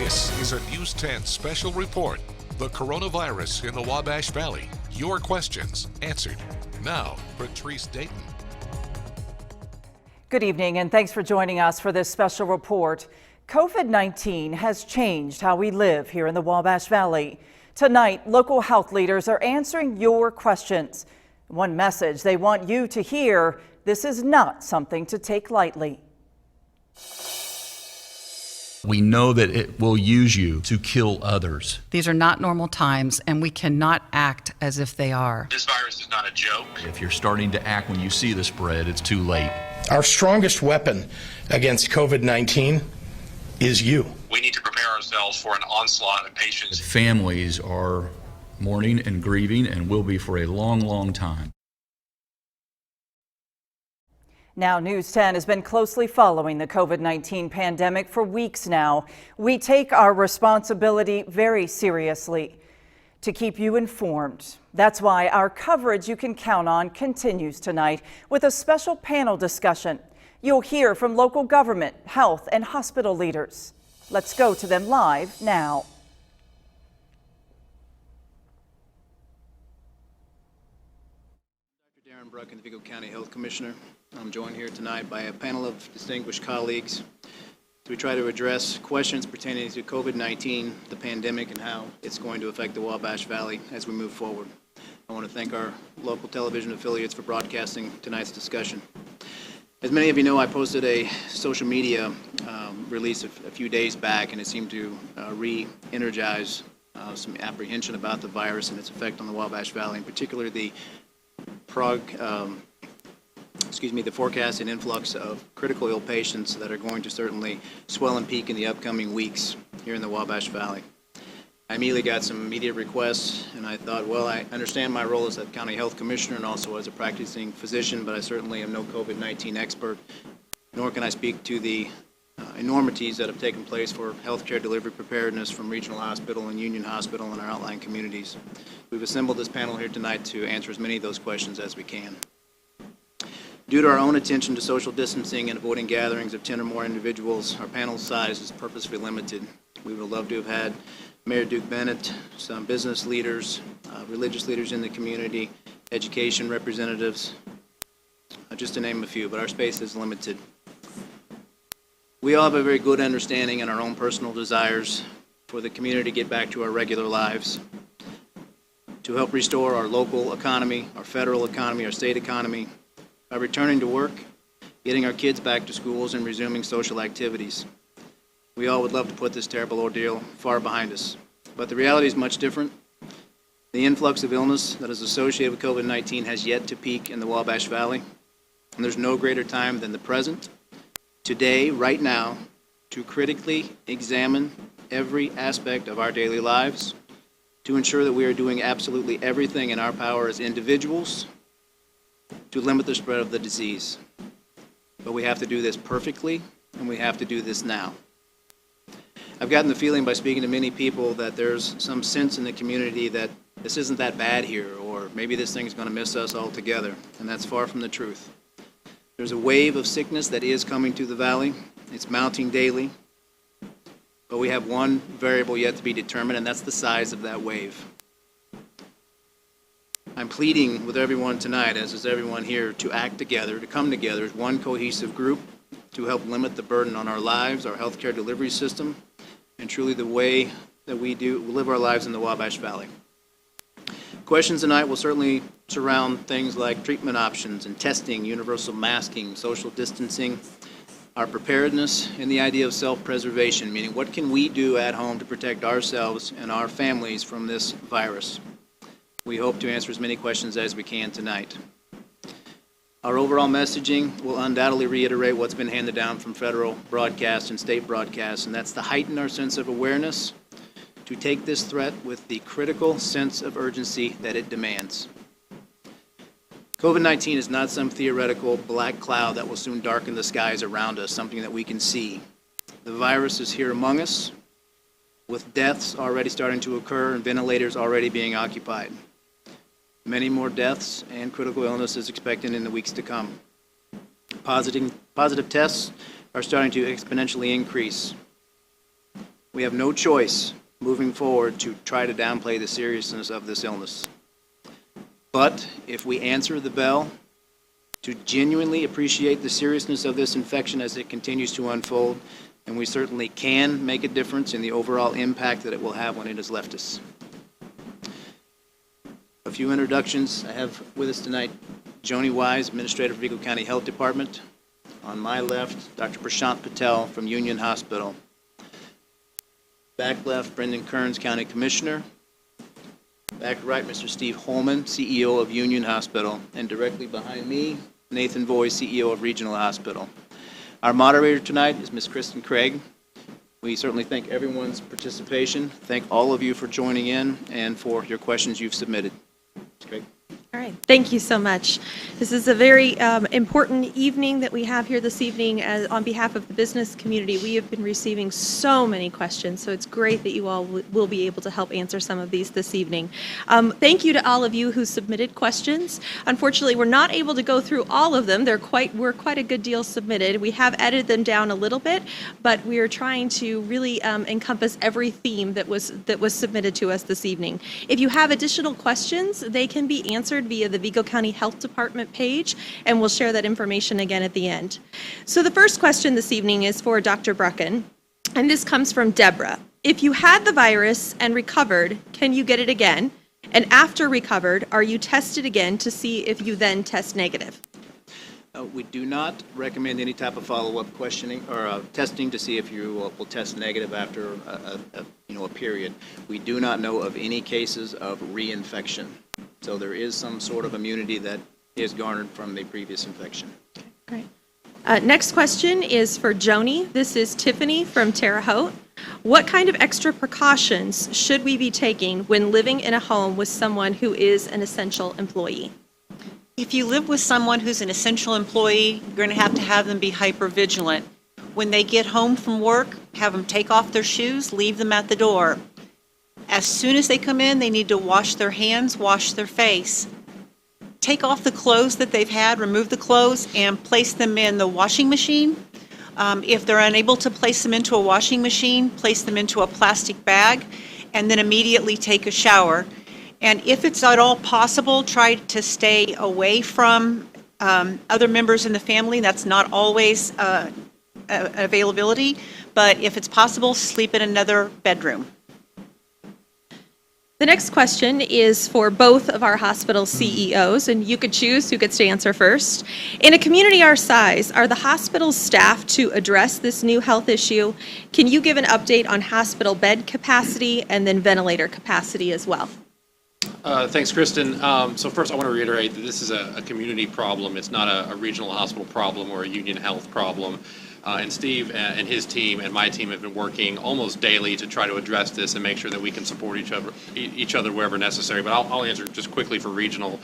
This is a News 10 special report. The coronavirus in the Wabash Valley. Your questions answered. Now, Patrice Dayton. Good evening, and thanks for joining us for this special report. COVID-19 has changed how we live here in the Wabash Valley. Tonight, local health leaders are answering your questions. One message they want you to hear: this is not something to take lightly. We know that it will use you to kill others. These are not normal times, and we cannot act as if they are. This virus is not a joke. If you're starting to act when you see the spread, it's too late. Our strongest weapon against COVID-19 is you. We need to prepare ourselves for an onslaught of patients. Families are mourning and grieving and will be for a long, long time. Now, News 10 has been closely following the COVID-19 pandemic for weeks now. We take our responsibility very seriously to keep you informed. That's why our coverage you can count on continues tonight with a special panel discussion. You'll hear from local government, health, and hospital leaders. Let's go to them live now. Dr. Darren Bruck, the Vigo County Health Commissioner. I'm joined here tonight by a panel of distinguished colleagues as we try to address questions pertaining to COVID-19, the pandemic, and how it's going to affect the Wabash Valley as we move forward. I want to thank our local television affiliates for broadcasting tonight's discussion. As many of you know, I posted a social media release a few days back, and it seemed to re-energize some apprehension about the virus and its effect on the Wabash Valley, in particular the forecasted influx of critical ill patients that are going to certainly swell and peak in the upcoming weeks here in the Wabash Valley. I immediately got some immediate requests, and I thought, well, I understand my role as a county health commissioner and also as a practicing physician, but I certainly am no COVID-19 expert, nor can I speak to the enormities that have taken place for healthcare delivery preparedness from Regional Hospital and Union Hospital and our outlying communities. We've assembled this panel here tonight to answer as many of those questions as we can. Due to our own attention to social distancing and avoiding gatherings of 10 or more individuals, our panel size is purposefully limited. We would have loved to have had Mayor Duke Bennett, some business leaders, religious leaders in the community, education representatives, just to name a few, but our space is limited. We all have a very good understanding in our own personal desires for the community to get back to our regular lives, to help restore our local economy, our federal economy, our state economy, by returning to work, getting our kids back to schools, and resuming social activities. We all would love to put this terrible ordeal far behind us, but the reality is much different. The influx of illness that is associated with COVID-19 has yet to peak in the Wabash Valley, and there's no greater time than the present, today, right now, to critically examine every aspect of our daily lives, to ensure that we are doing absolutely everything in our power as individuals to limit the spread of the disease. But we have to do this perfectly, and we have to do this now. I've gotten the feeling by speaking to many people that there's some sense in the community that this isn't that bad here, or maybe this thing's going to miss us altogether, and that's far from the truth. There's a wave of sickness that is coming to the valley. It's mounting daily, but we have one variable yet to be determined, and that's the size of that wave. I'm pleading with everyone tonight, as is everyone here, to act together, to come together as one cohesive group to help limit the burden on our lives, our healthcare delivery system, and truly the way that we live our lives in the Wabash Valley. Questions tonight will certainly surround things like treatment options and testing, universal masking, social distancing, our preparedness, and the idea of self-preservation, meaning what can we do at home to protect ourselves and our families from this virus. We hope to answer as many questions as we can tonight. Our overall messaging will undoubtedly reiterate what's been handed down from federal broadcast and state broadcasts, and that's to heighten our sense of awareness, to take this threat with the critical sense of urgency that it demands. COVID-19 is not some theoretical black cloud that will soon darken the skies around us, something that we can see. The virus is here among us, with deaths already starting to occur and ventilators already being occupied. Many more deaths and critical illness is expected in the weeks to come. Positive tests are starting to exponentially increase. We have no choice moving forward to try to downplay the seriousness of this illness. But if we answer the bell to genuinely appreciate the seriousness of this infection as it continues to unfold, and we certainly can make a difference in the overall impact that it will have when it has left us. A few introductions I have with us tonight. Joni Wise, Administrator of Eagle County Health Department. On my left, Dr. Prashant Patel from Union Hospital. Back left, Brendan Kearns, County Commissioner. Back right, Mr. Steve Holman, CEO of Union Hospital. And directly behind me, Nathan Voy, CEO of Regional Hospital. Our moderator tonight is Ms. Kristen Craig. We certainly thank everyone's participation. Thank all of you for joining in and for your questions you've submitted. Ms. Craig. All right, thank you so much. This is a very important evening that we have here this evening on behalf of the business community. We have been receiving so many questions, so it's great that you all will be able to help answer some of these this evening. Thank you to all of you who submitted questions. Unfortunately, we're not able to go through all of them. We're quite a good deal submitted. We have edited them down a little bit, but we are trying to really encompass every theme that was submitted to us this evening. If you have additional questions, they can be answered via the Vigo County Health Department page, and we'll share that information again at the end. So the first question this evening is for Dr. Brucken, and this comes from Deborah. If you had the virus and recovered, can you get it again? And after recovered, are you tested again to see if you then test negative? We do not recommend any type of follow-up questioning or testing to see if you will test negative after a period. We do not know of any cases of reinfection. So there is some sort of immunity that is garnered from the previous infection. Great. Next question is for Joni. This is Tiffany from Terre Haute. What kind of extra precautions should we be taking when living in a home with someone who is an essential employee? If you live with someone who's an essential employee, you're going to have them be hyper vigilant. When they get home from work, have them take off their shoes, leave them at the door. As soon as they come in, they need to wash their hands, wash their face. Take off the clothes that they've had, remove the clothes, and place them in the washing machine. If they're unable to place them into a washing machine, place them into a plastic bag, and then immediately take a shower. And if it's at all possible, try to stay away from other members in the family. That's not always availability, but if it's possible, sleep in another bedroom. The next question is for both of our hospital CEOs, and you could choose who gets to answer first. In a community our size, are the hospital's staff to address this new health issue? Can you give an update on hospital bed capacity and then ventilator capacity as well? Thanks, Kristen. So first, I want to reiterate that this is a community problem. It's not a regional hospital problem or a Union Health problem. And Steve and his team and my team have been working almost daily to try to address this and make sure that we can support each other wherever necessary. But I'll answer just quickly for regional.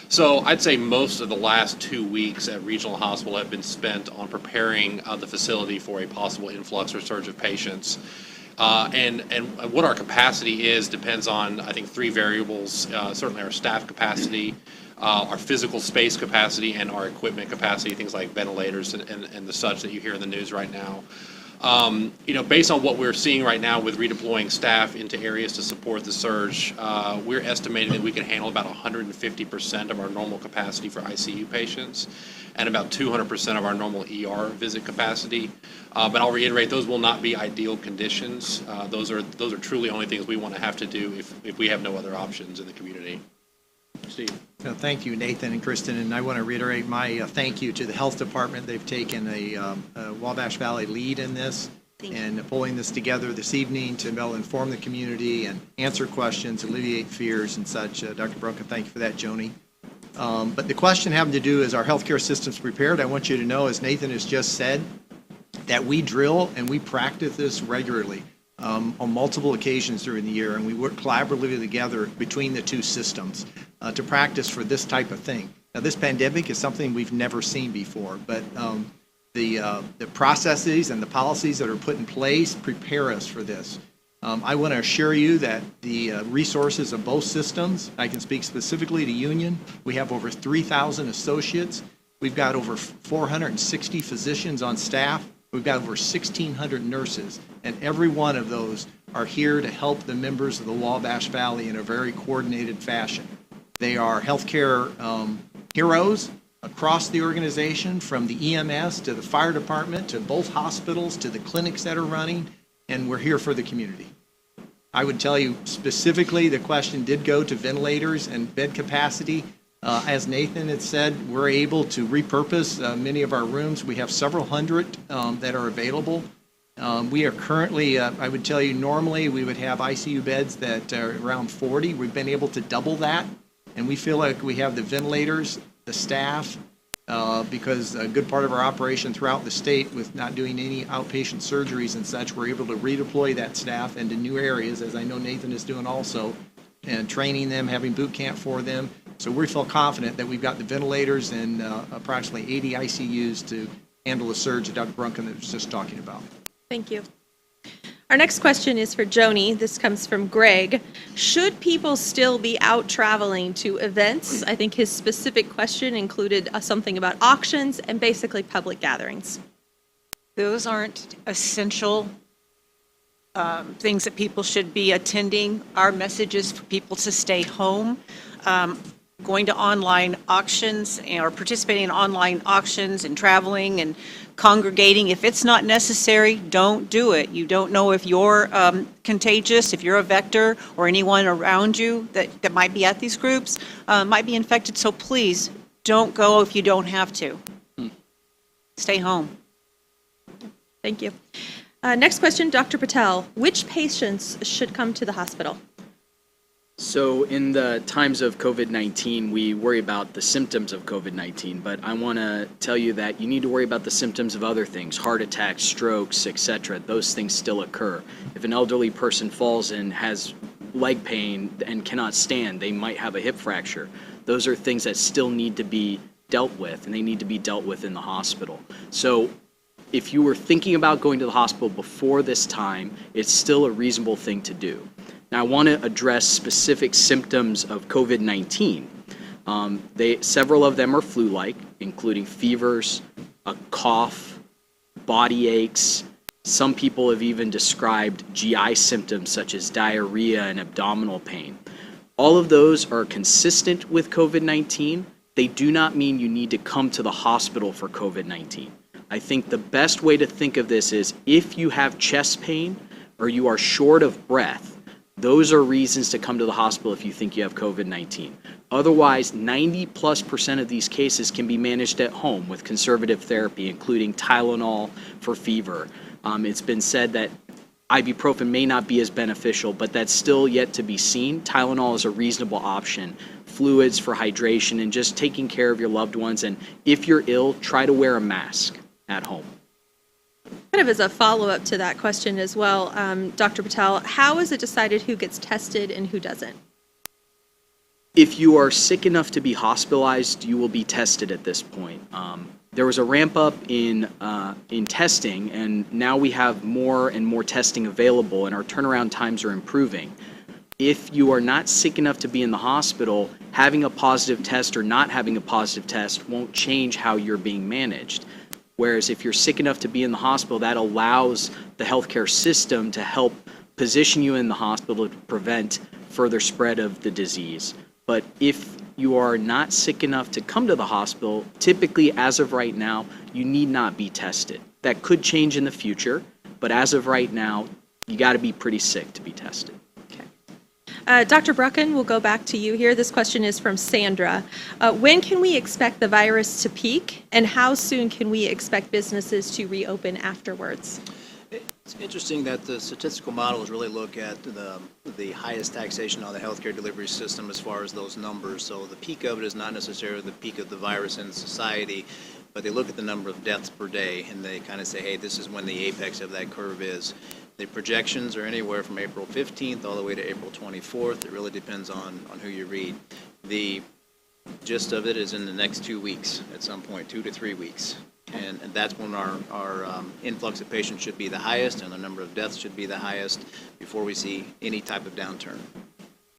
So I'd say most of the last 2 weeks at Regional Hospital have been spent on preparing the facility for a possible influx or surge of patients. And what our capacity is depends on, I think, 3 variables, certainly our staff capacity, our physical space capacity, and our equipment capacity, things like ventilators and the such that you hear in the news right now. Based on what we're seeing right now with redeploying staff into areas to support the surge, we're estimating that we can handle about 150% of our normal capacity for ICU patients and about 200% of our normal ER visit capacity. But I'll reiterate, those will not be ideal conditions. Those are truly only things we want to have to do if we have no other options in the community. Steve. Thank you, Nathan and Kristen, and I want to reiterate my thank you to the Health Department. They've taken a Wabash Valley lead in this and pulling this together this evening to be able to inform the community and answer questions, alleviate fears and such. Dr. Brucken, thank you for that, Joni. But the question having to do is our healthcare system's prepared. I want you to know, as Nathan has just said, that we drill and we practice this regularly on multiple occasions during the year, and we work collaboratively together between the two systems to practice for this type of thing. Now, this pandemic is something we've never seen before, but the processes and the policies that are put in place prepare us for this. I want to assure you that the resources of both systems, I can speak specifically to Union, we have over 3,000 associates. We've got over 460 physicians on staff, We've got over 1,600 nurses, and every one of those are here to help the members of the Wabash Valley in a very coordinated fashion. They are healthcare heroes across the organization, from the EMS to the fire department to both hospitals to the clinics that are running, and we're here for the community. I would tell you specifically, the question did go to ventilators and bed capacity. As Nathan had said, we're able to repurpose many of our rooms. We have several hundred that are available. We are currently, I would tell you, normally we would have ICU beds that are around 40. We've been able to double that, and we feel like we have the ventilators, the staff, because a good part of our operation throughout the state with not doing any outpatient surgeries and such, we're able to redeploy that staff into new areas, as I know Nathan is doing also, and training them, having boot camp for them. So we feel confident that we've got the ventilators and approximately 80 ICUs to handle the surge that Dr. Brunken was just talking about. Thank you. Our next question is for Joni. This comes from Greg. Should people still be out traveling to events? I think his specific question included something about auctions and basically public gatherings. Those aren't essential things that people should be attending. Our message is for people to stay home. Going to online auctions or participating in online auctions and traveling and congregating, if it's not necessary, don't do it. You don't know if you're contagious, if you're a vector, or anyone around you that might be at these groups might be infected. So please don't go if you don't have to. Stay home. Thank you. Next question, Dr. Patel. Which patients should come to the hospital? So in the times of COVID-19, we worry about the symptoms of COVID-19, but I want to tell you that you need to worry about the symptoms of other things, heart attacks, strokes, etc. Those things still occur. If an elderly person falls and has leg pain and cannot stand, they might have a hip fracture. Those are things that still need to be dealt with, and they need to be dealt with in the hospital. So if you were thinking about going to the hospital before this time, it's still a reasonable thing to do. Now, I want to address specific symptoms of COVID-19. Several of them are flu-like, including fevers, a cough, body aches. Some people have even described GI symptoms such as diarrhea and abdominal pain. All of those are consistent with COVID-19. They do not mean you need to come to the hospital for COVID-19. I think the best way to think of this is if you have chest pain or you are short of breath, those are reasons to come to the hospital if you think you have COVID-19. Otherwise, 90+% of these cases can be managed at home with conservative therapy, including Tylenol for fever. It's been said that ibuprofen may not be as beneficial, but that's still yet to be seen. Tylenol is a reasonable option. Fluids for hydration and just taking care of your loved ones. And if you're ill, try to wear a mask at home. Kind of as a follow-up to that question as well, Dr. Patel, how is it decided who gets tested and who doesn't? If you are sick enough to be hospitalized, you will be tested at this point. There was a ramp up in testing, and now we have more and more testing available, and our turnaround times are improving. If you are not sick enough to be in the hospital, having a positive test or not having a positive test won't change how you're being managed. Whereas if you're sick enough to be in the hospital, that allows the healthcare system to help position you in the hospital to prevent further spread of the disease. But if you are not sick enough to come to the hospital, typically as of right now, you need not be tested. That could change in the future, but as of right now, you got to be pretty sick to be tested. Dr. Brunken, we'll go back to you here. This question is from Sandra. When can we expect the virus to peak, and how soon can we expect businesses to reopen afterwards? It's interesting that the statistical models really look at the highest taxation on the healthcare delivery system as far as those numbers. So the peak of it is not necessarily the peak of the virus in society, but they look at the number of deaths per day, and they kind of say, hey, this is when the apex of that curve is. The projections are anywhere from April 15th all the way to April 24th. It really depends on who you read. The gist of it is in the next 2 weeks at some point, 2 to 3 weeks. And that's when our influx of patients should be the highest and the number of deaths should be the highest before we see any type of downturn.